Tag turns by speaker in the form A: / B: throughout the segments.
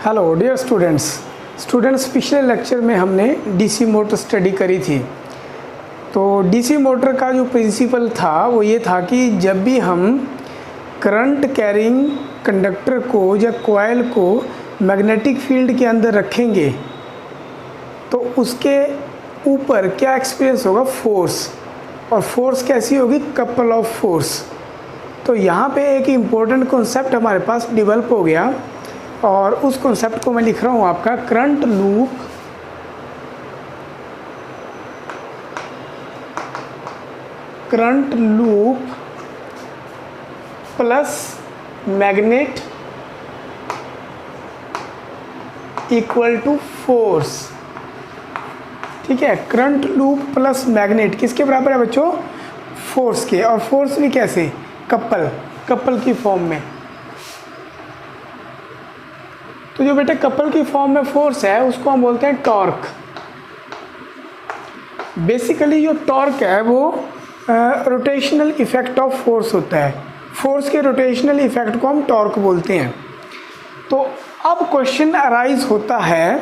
A: Hello dear students पिछले lecture में हमने डीसी मोटर स्टडी करी थी। तो डीसी मोटर का जो प्रिंसिपल था वो ये था कि जब भी हम करंट कैरिंग कंडक्टर को या कॉइल को मैग्नेटिक फील्ड के अंदर रखेंगे तो उसके ऊपर क्या एक्सपीरियंस होगा, फोर्स। और फोर्स कैसी होगी, कपल ऑफ फोर्स। तो यहाँ पे एक इम्पोर्टेंट कॉन्सेप्ट हमारे पास डेवलप हो गया और उस कॉन्सेप्ट को मैं लिख रहा हूँ आपका current loop plus magnet equal to force. ठीक है, करंट लूप प्लस मैग्नेट किसके बराबर है बच्चों, फोर्स के। और फोर्स भी कैसे, कपल की फॉर्म में। तो जो बेटे कपल की फॉर्म में फोर्स है उसको हम बोलते हैं टॉर्क। बेसिकली जो टॉर्क है वो रोटेशनल इफेक्ट ऑफ फोर्स होता है। फोर्स के रोटेशनल इफेक्ट को हम टॉर्क बोलते हैं। तो अब क्वेश्चन अराइज होता है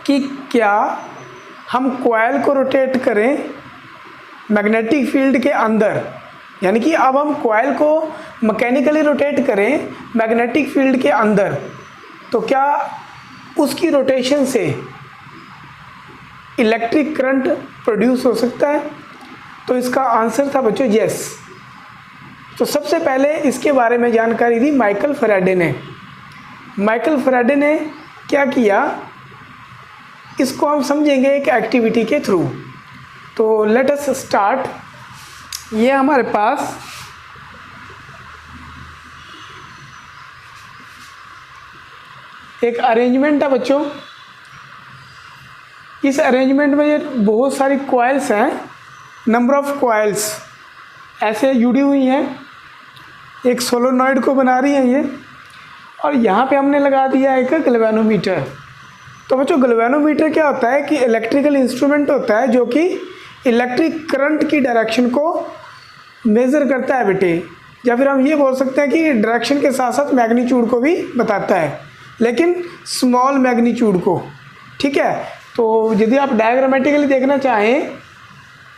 A: कि क्या हम कॉइल को रोटेट करें मैग्नेटिक फील्ड के अंदर, यानी कि अब हम कॉइल को मैकेनिकली रोटेट करें मैग्नेटिक फील्ड के अंदर, तो क्या उसकी रोटेशन से इलेक्ट्रिक करंट प्रोड्यूस हो सकता है। तो इसका आंसर था बच्चों यस। तो सबसे पहले इसके बारे में जानकारी दी माइकल फैराडे ने। माइकल फैराडे ने क्या किया, इसको हम समझेंगे एक एक्टिविटी के थ्रू। तो लेट अस स्टार्ट। ये हमारे पास एक अरेंजमेंट है बच्चों। इस अरेंजमेंट में ये बहुत सारी कॉइल्स हैं, नंबर ऑफ कॉइल्स ऐसे जुड़ी हुई हैं, एक सोलोनॉइड को बना रही हैं ये। और यहाँ पे हमने लगा दिया एक गैल्वेनोमीटर। तो बच्चों गैल्वेनोमीटर क्या होता है कि इलेक्ट्रिकल इंस्ट्रूमेंट होता है जो कि इलेक्ट्रिक करंट की डायरेक्शन को मेज़र करता है बेटे, या फिर हम ये बोल सकते हैं कि डायरेक्शन के साथ साथ मैग्नीट्यूड को भी बताता है, लेकिन स्मॉल मैग्नीट्यूड को। ठीक है, तो यदि आप डायग्रामेटिकली देखना चाहें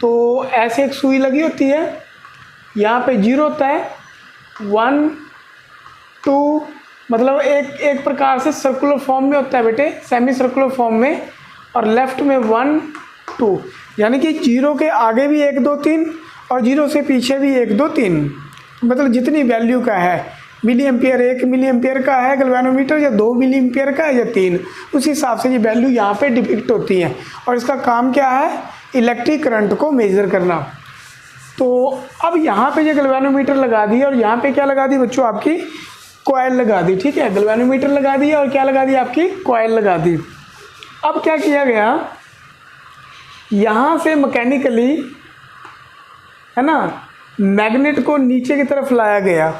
A: तो ऐसे एक सुई लगी होती है, यहाँ पे 0 होता है, 1 2, मतलब एक प्रकार से सर्कुलर फॉर्म में होता है बेटे, सेमी सर्कुलर फॉर्म में। और लेफ्ट में 1 2, यानी कि 0 के आगे भी 1 2 3 और 0 से पीछे भी 1 2 3, मतलब जितनी वैल्यू का है, मिली एम्पियर 1 मिली एम्पियर का है गैल्वेनोमीटर, या 2 मिली एम्पियर का है, या 3, उस हिसाब से ये वैल्यू यहाँ पे डिपिक्ट होती है। और इसका काम क्या है, इलेक्ट्रिक करंट को मेज़र करना। तो अब यहाँ पे ये गैल्वेनोमीटर लगा दी और यहाँ पे क्या लगा दी बच्चों, आपकी कॉइल लगा दी। ठीक है, गैल्वेनोमीटर लगा दी और क्या लगा दी, आपकी कॉइल लगा दी। अब क्या किया गया, यहाँ से मैकेनिकली है ना मैग्नेट को नीचे की तरफ लाया गया।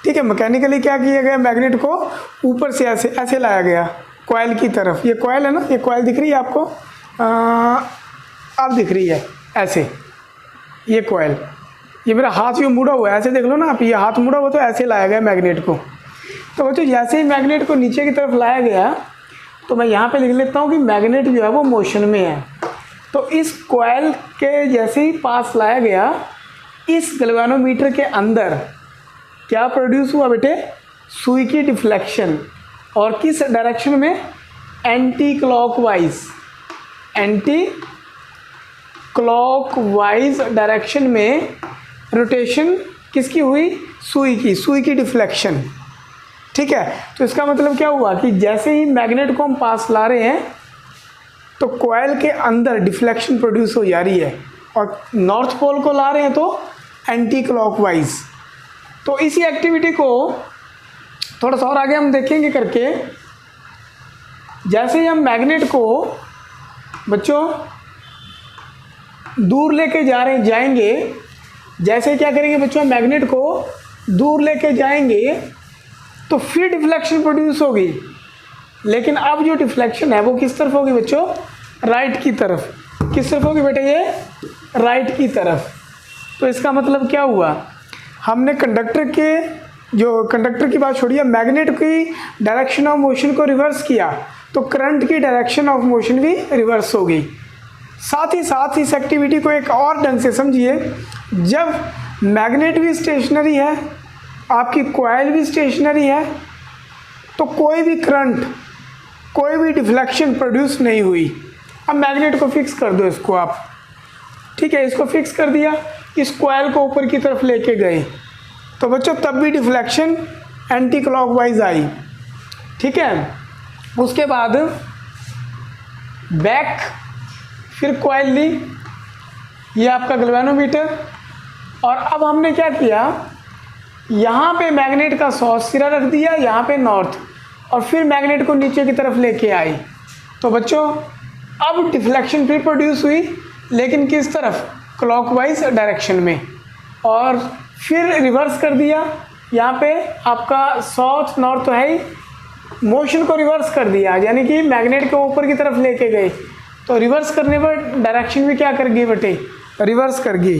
A: ठीक है, मैकेनिकली क्या किया गया, मैग्नेट को ऊपर से ऐसे लाया गया कॉइल की तरफ। ये कॉइल है ना, ये कॉइल दिख रही है आपको, अब दिख रही है ऐसे, ये कॉइल। ये मेरा हाथ जो मुड़ा हुआ है ऐसे देख लो ना आप, ये हाथ मुड़ा हुआ तो ऐसे लाया गया मैग्नेट को। तो बच्चों जैसे ही मैग्नेट को नीचे की तरफ लाया गया तो मैं यहाँ पे लिख लेता हूँ कि मैग्नेट जो है वो मोशन में है। तो इस कॉइल के जैसे ही पास लाया गया, इस गैल्वेनोमीटर के अंदर क्या प्रोड्यूस हुआ बेटे, सुई की डिफ्लेक्शन। और किस डायरेक्शन में, एंटी क्लॉकवाइज डायरेक्शन में रोटेशन किसकी हुई, सुई की डिफ्लेक्शन। ठीक है, तो इसका मतलब क्या हुआ कि जैसे ही मैग्नेट को हम पास ला रहे हैं तो कॉइल के अंदर डिफ्लेक्शन प्रोड्यूस हो जा रही है, और नॉर्थ पोल को ला रहे हैं तो एंटी क्लॉकवाइज। तो इसी एक्टिविटी को थोड़ा सा और आगे हम देखेंगे करके। जैसे ही हम मैग्नेट को बच्चों दूर लेके जाएंगे, जैसे क्या करेंगे बच्चों, मैग्नेट को दूर लेके जाएंगे तो फिर डिफ्लेक्शन प्रोड्यूस होगी। लेकिन अब जो डिफ्लेक्शन है वो किस तरफ होगी बच्चों, राइट की तरफ। किस तरफ होगी बेटे, ये राइट की तरफ। तो इसका मतलब क्या हुआ, हमने कंडक्टर के जो कंडक्टर की बात छोड़िए, मैग्नेट की डायरेक्शन ऑफ मोशन को रिवर्स किया तो करंट की डायरेक्शन ऑफ मोशन भी रिवर्स हो गई। साथ ही साथ इस एक्टिविटी को एक और ढंग से समझिए, जब मैग्नेट भी स्टेशनरी है, आपकी कॉइल भी स्टेशनरी है, तो कोई भी करंट, कोई भी डिफ्लेक्शन प्रोड्यूस नहीं हुई। अब मैग्नेट को फिक्स कर दो इसको आप, ठीक है, इसको फिक्स कर दिया, इस कॉइल को ऊपर की तरफ लेके गए, तो बच्चों तब भी डिफ्लेक्शन एंटी क्लॉकवाइज आई, ठीक है। उसके बाद बैक, फिर कॉइल ली, ये आपका गैल्वेनोमीटर, और अब हमने क्या किया, यहाँ पे मैग्नेट का सॉस सिरा रख दिया, यहाँ पे नॉर्थ, और फिर मैग्नेट को नीचे की तरफ लेके आई। तो बच्चों अब डिफ्लेक्शन फिर प्रोड्यूस हुई, लेकिन किस तरफ, क्लॉकवाइज डायरेक्शन में, और फिर रिवर्स कर दिया, यहाँ पे आपका साउथ नॉर्थ तो है ही, मोशन को रिवर्स कर दिया, यानी कि मैग्नेट को ऊपर की तरफ लेके गए, तो रिवर्स करने पर डायरेक्शन भी क्या कर गई बेटे, रिवर्स कर गई।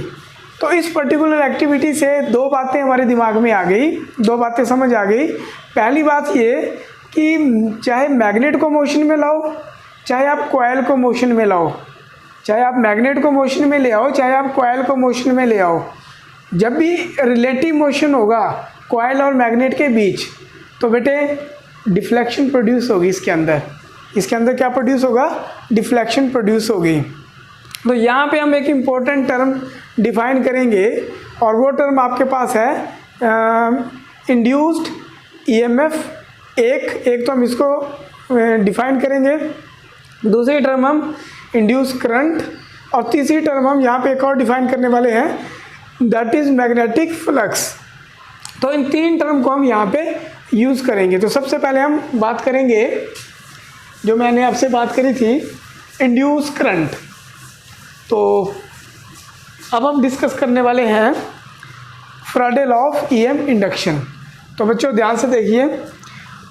A: तो इस पर्टिकुलर एक्टिविटी से दो बातें हमारे दिमाग में आ गई, दो बातें समझ आ गई। पहली बात ये कि चाहे मैग्नेट को मोशन में लाओ, चाहे आप कॉइल को मोशन में लाओ, चाहे आप मैग्नेट को मोशन में ले आओ, चाहे आप कॉइल को मोशन में ले आओ, जब भी रिलेटिव मोशन होगा कॉइल और मैग्नेट के बीच, तो बेटे डिफ्लेक्शन प्रोड्यूस होगी इसके अंदर क्या प्रोड्यूस होगा, डिफ्लेक्शन प्रोड्यूस होगी। तो यहाँ पे हम एक इम्पोर्टेंट टर्म डिफाइन करेंगे, और वो टर्म आपके पास है इंड्यूस्ड ईएमएफ। एक तो हम इसको डिफाइन करेंगे, दूसरी टर्म हम इंड्यूस करंट, और तीसरी टर्म हम यहाँ पे एक और डिफाइन करने वाले हैं, दैट इज़ मैग्नेटिक फ्लक्स। तो इन तीन टर्म को हम यहाँ पे यूज़ करेंगे। तो सबसे पहले हम बात करेंगे, जो मैंने आपसे बात करी थी, इंड्यूस करंट। तो अब हम डिस्कस करने वाले हैं Faraday law of EM induction. तो बच्चों ध्यान से देखिए,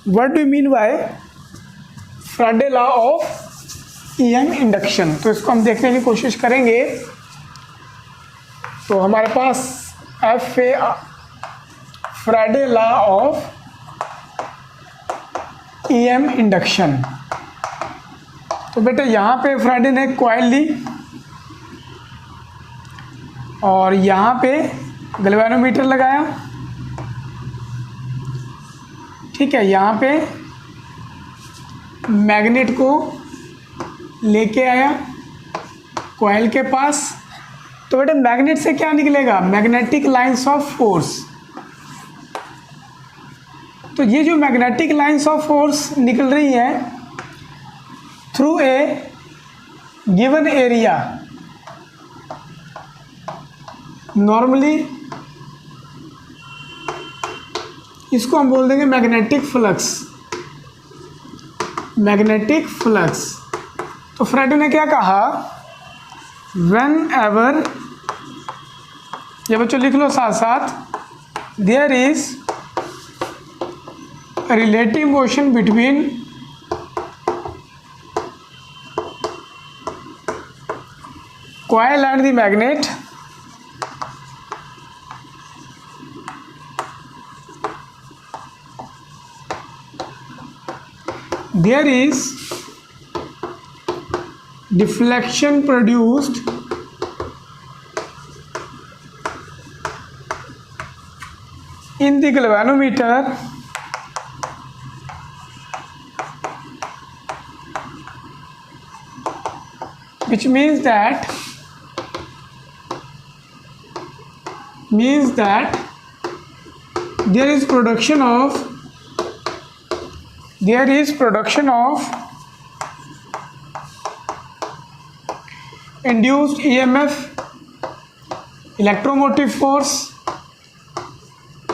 A: what do you mean by Faraday law of EM induction. तो इसको हम देखने की कोशिश करेंगे। तो हमारे पास Faraday law of EM induction. तो बेटे यहाँ पे फैराडे ने कॉइल ली, और यहाँ पे गैल्वेनोमीटर लगाया, ठीक है, यहाँ पे मैग्नेट को लेके आया कॉइल के पास। तो बेटे मैग्नेट से क्या निकलेगा, मैग्नेटिक लाइंस ऑफ फोर्स। तो ये जो मैग्नेटिक लाइंस ऑफ फोर्स निकल रही है through a given area, normally इसको हम बोल देंगे मैग्नेटिक फ्लक्स, मैग्नेटिक फ्लक्स। तो फैराडे ने क्या कहा, व्हेन एवर, ये बच्चों लिख लो साथ साथ, there is relative motion between coil and the magnet, there is deflection produced in the galvanometer which means that there is production of induced EMF, electromotive force.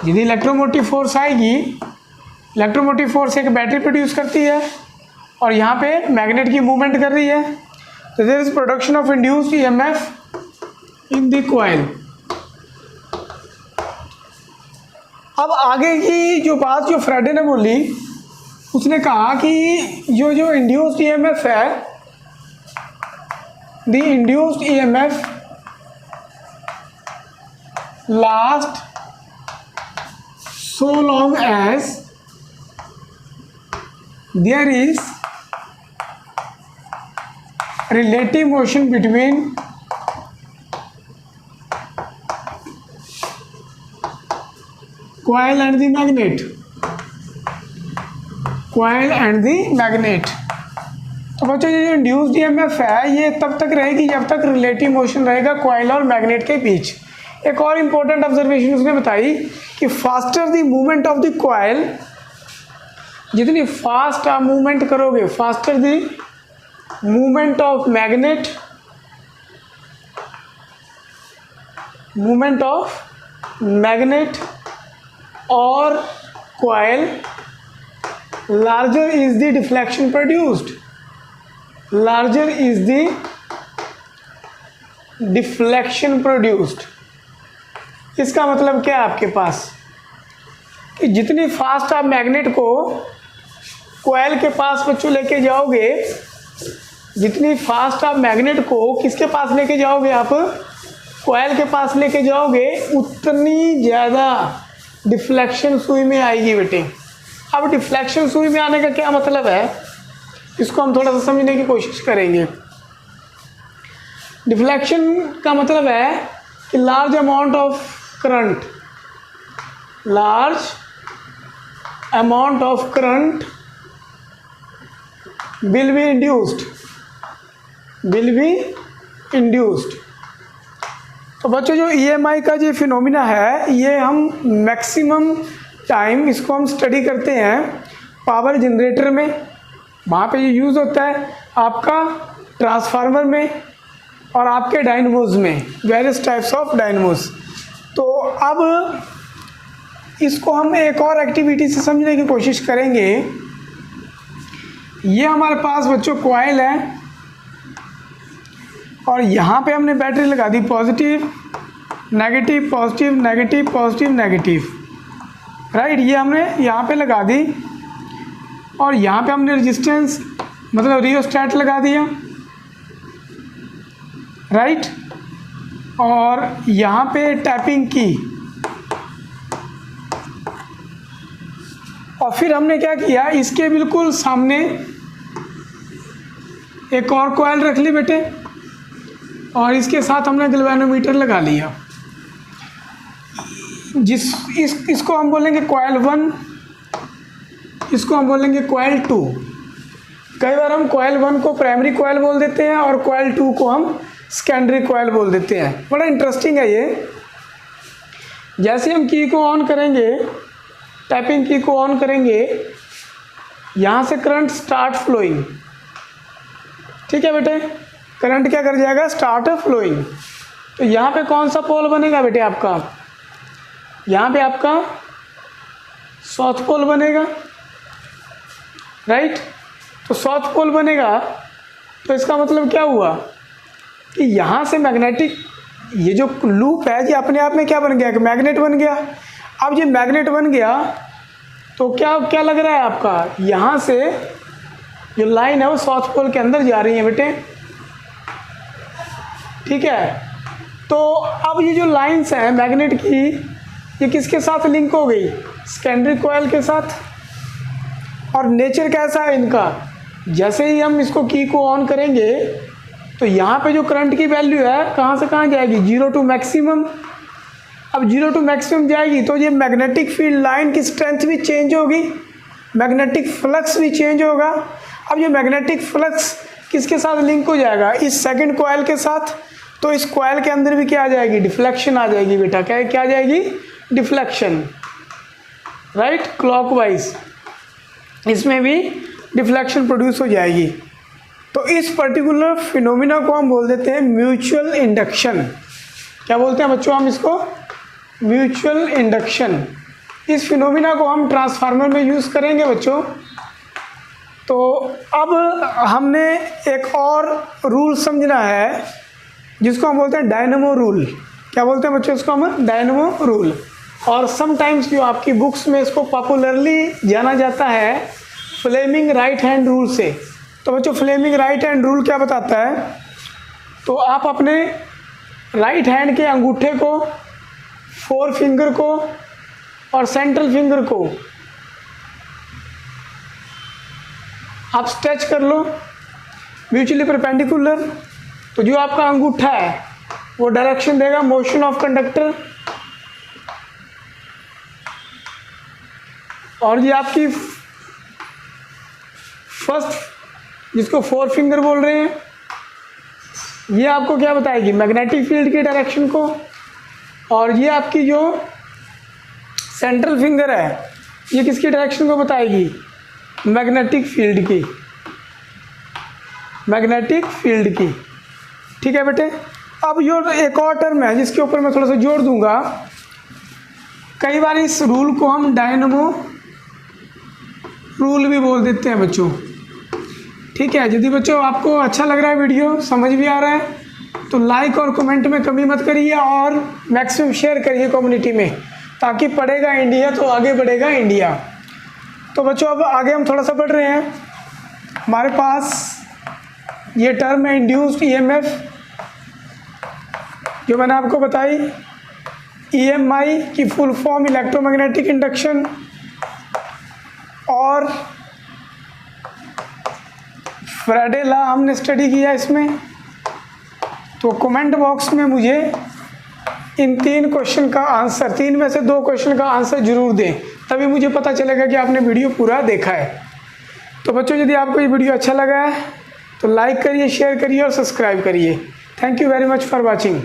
A: यदि इलेक्ट्रोमोटिव फोर्स आएगी, electromotive force एक battery produce करती है और यहाँ पे magnet की movement कर रही है, तो there is production of induced EMF in the coil. अब आगे की जो बात जो फैराडे ने बोली, उसने कहा कि जो इंड्यूस्ड EMF है, the induced EMF last so long as there is relative motion between coil and the magnet, coil and the magnet। तो बच्चों ये जो इंड्यूस्ड ईएमएफ है ये तब तक रहेगी जब तक रिलेटिव मोशन रहेगा कॉइल और मैग्नेट के बीच। एक और इम्पोर्टेंट ऑब्जर्वेशन उसने बताई कि faster the movement of the coil, जितनी फास्ट आप मूवमेंट करोगे, faster the movement of magnet, movement of magnet और coil, larger is the deflection produced, larger is the deflection produced. इसका मतलब क्या है आपके पास कि जितनी फास्ट आप मैग्नेट को कॉइल के पास बच्चों लेके जाओगे, जितनी फास्ट आप मैग्नेट को किसके पास लेके जाओगे, आप कॉइल के पास लेके जाओगे, उतनी ज़्यादा डिफ्लेक्शन सुई में आएगी बेटे। अब डिफ्लेक्शन सुई में आने का क्या मतलब है, इसको हम थोड़ा सा समझने की कोशिश करेंगे। डिफ्लेक्शन का मतलब है कि large amount of current, large amount of current will be induced, will be induced। तो बच्चों जो EMI का जो फिनोमिना है ये हम मैक्सिमम टाइम इसको हम स्टडी करते हैं पावर जनरेटर में, वहाँ पे ये यूज़ होता है आपका ट्रांसफार्मर में और आपके डायनमोज में, वेरियस टाइप्स ऑफ डायनमोज। तो अब इसको हम एक और एक्टिविटी से समझने की कोशिश करेंगे। ये हमारे पास बच्चों कॉइल है और यहाँ पे हमने बैटरी लगा दी, positive negative positive negative positive negative, right. ये हमने यहाँ पे लगा दी और यहाँ पे हमने रेजिस्टेंस मतलब रियोस्टैट लगा दिया, राइट। और यहाँ पे टैपिंग की, और फिर हमने क्या किया, इसके बिल्कुल सामने एक और कॉइल रख ली बेटे और इसके साथ हमने गैल्वेनोमीटर लगा लिया। इसको हम बोलेंगे कॉइल 1, इसको हम बोलेंगे कॉइल 2। कई बार हम कॉइल 1 को प्राइमरी कॉइल बोल देते हैं और कॉइल 2 को हम सेकेंडरी कॉइल बोल देते हैं। बड़ा इंटरेस्टिंग है ये। जैसे हम की को ऑन करेंगे, टैपिंग की को ऑन करेंगे, यहाँ से करंट स्टार्ट फ्लोइंग, ठीक है बेटे। करंट क्या कर जाएगा, स्टार्ट फ्लोइंग। तो यहाँ पे कौन सा पोल बनेगा बेटे आपका, यहाँ पे आपका साउथ पोल बनेगा, राइट। तो साउथ पोल बनेगा तो इसका मतलब क्या हुआ कि यहाँ से मैग्नेटिक ये जो लूप है ये अपने आप में क्या बन गया, मैग्नेट बन गया। अब ये मैग्नेट बन गया तो क्या क्या लग रहा है आपका, यहाँ से जो लाइन है वो साउथ पोल के अंदर जा रही है बेटे, ठीक है। तो अब ये जो लाइंस हैं मैग्नेट की, ये किसके साथ लिंक हो गई, सेकेंडरी कॉइल के साथ। और नेचर कैसा है इनका, जैसे ही हम इसको की को ऑन करेंगे तो यहाँ पे जो करंट की वैल्यू है कहाँ से कहाँ जाएगी, 0 टू मैक्सिमम। अब 0 टू मैक्सिमम जाएगी तो ये मैग्नेटिक फील्ड लाइन की स्ट्रेंथ भी चेंज होगी, मैग्नेटिक फ्लक्स भी चेंज होगा। अब ये मैग्नेटिक फ्लक्स किसके साथ लिंक हो जाएगा, इस सेकंड कॉइल के साथ। तो इस कॉइल के अंदर भी क्या आ जाएगी, डिफ्लेक्शन आ जाएगी बेटा। क्या आ जाएगी, डिफ्लेक्शन, राइट, क्लॉकवाइज इसमें भी डिफ्लेक्शन प्रोड्यूस हो जाएगी। तो इस पर्टिकुलर फिनोमिना को हम बोल देते हैं म्यूचुअल इंडक्शन। क्या बोलते हैं बच्चों हम इसको, म्यूचुअल इंडक्शन। इस फिनोमिना को हम ट्रांसफार्मर में यूज़ करेंगे बच्चों। तो अब हमने एक और रूल समझना है जिसको हम बोलते हैं डायनेमो रूल। क्या बोलते हैं बच्चों इसको हम, डायनेमो रूल। और समटाइम्स जो आपकी बुक्स में इसको पॉपुलरली जाना जाता है फ्लेमिंग राइट हैंड रूल से। तो बच्चों फ्लेमिंग राइट हैंड रूल क्या बताता है, तो आप अपने राइट हैंड के अंगूठे को, फोर फिंगर को और सेंट्रल फिंगर को आप स्ट्रेच कर लो म्यूचुअली परपेंडिकुलर। तो जो आपका अंगूठा है वो डायरेक्शन देगा मोशन ऑफ कंडक्टर, और ये आपकी फर्स्ट जिसको फोर फिंगर बोल रहे हैं, ये आपको क्या बताएगी, मैग्नेटिक फील्ड की डायरेक्शन को। और ये आपकी जो सेंट्रल फिंगर है ये किसकी डायरेक्शन को बताएगी, मैग्नेटिक फील्ड की, मैग्नेटिक फील्ड की। ठीक है बेटे। अब ये एक और टर्म है जिसके ऊपर मैं थोड़ा सा जोर दूंगा। कई बार इस रूल को हम डायनमो रूल भी बोल देते हैं बच्चों। ठीक है, यदि बच्चों आपको अच्छा लग रहा है, वीडियो समझ भी आ रहा है, तो लाइक और कमेंट में कमी मत करिए और मैक्सिमम शेयर करिए कम्युनिटी में, ताकि पढ़ेगा इंडिया तो आगे बढ़ेगा इंडिया। तो बच्चों अब आगे हम थोड़ा सा बढ़ रहे हैं। हमारे पास ये टर्म है इंड्यूस्ड ईएमएफ, जो मैंने आपको बताई। ईएमआई की फुल फॉर्म इलेक्ट्रोमैग्नेटिक इंडक्शन। और फैराडे लॉ हमने स्टडी किया इसमें। तो कमेंट बॉक्स में मुझे इन 3 क्वेश्चन का आंसर, 3 में से 2 क्वेश्चन का आंसर जरूर दें, तभी मुझे पता चलेगा कि आपने वीडियो पूरा देखा है। तो बच्चों यदि आपको ये वीडियो अच्छा लगा है तो लाइक करिए, शेयर करिए और सब्सक्राइब करिए। Thank you very much for watching.